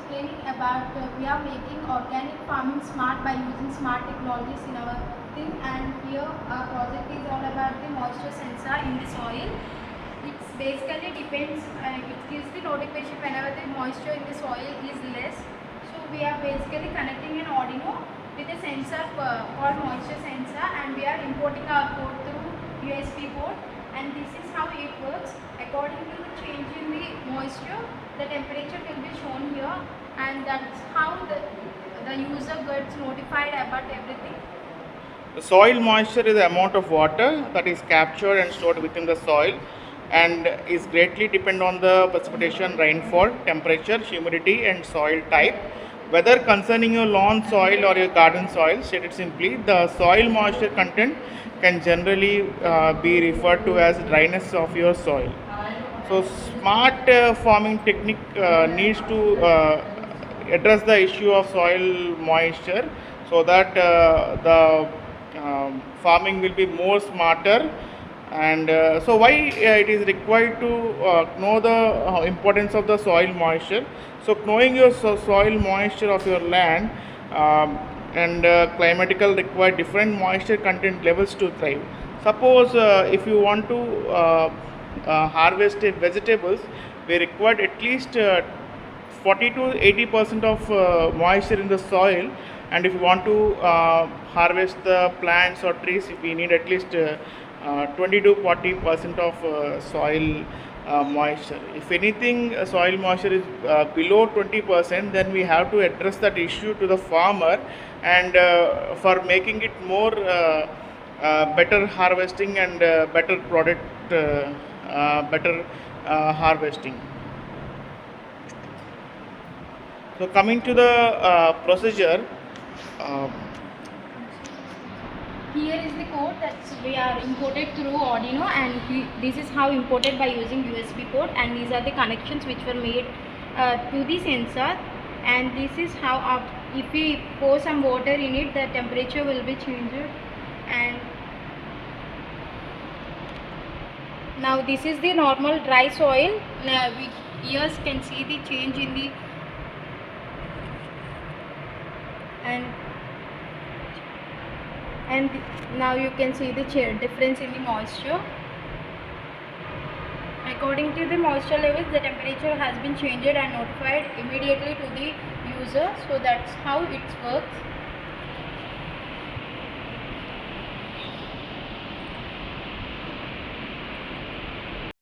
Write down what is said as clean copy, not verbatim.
explaining about we are making organic farming smart by using smart technologies in our thing, and here our project is all about the moisture sensor in the soil. It's basically depends, it gives the notification whenever the moisture in the soil is less. So we are basically connecting an Arduino with a sensor called moisture sensor, and we are importing our code through USB port, and this is how it works. According to the change in the moisture, the temperature will be shown here, and that's how the user gets notified about everything. The soil moisture is the amount of water that is captured and stored within the soil and is greatly depend on the precipitation, rainfall, temperature, humidity and soil type. Whether concerning your lawn soil or your garden soil, stated simply, the soil moisture content can generally be referred to as dryness of your soil. So smart farming technique needs to address the issue of soil moisture so that the farming will be more smarter. And so why it is required to know the importance of the soil moisture. So knowing your soil moisture of your land and climatical require different moisture content levels to thrive. Suppose if you want to harvest vegetables, we require at least 40 to 80% of moisture in the soil, and if you want to harvest the plants or trees, we need at least 20 to 40% of soil moisture. If anything soil moisture is below 20%, then we have to address that issue to the farmer, and for making it more better harvesting and better product, better harvesting. So coming to the procedure, Here is the code that we are imported through Arduino, and this is how imported by using USB port, and these are the connections which were made to the sensor, and this is how if we pour some water in it, the temperature will be changed. And now this is the normal dry soil. We ears can see the change in the and now you can see the difference in the moisture. According to the moisture levels, the temperature has been changed and notified immediately to the user. So that's how it works.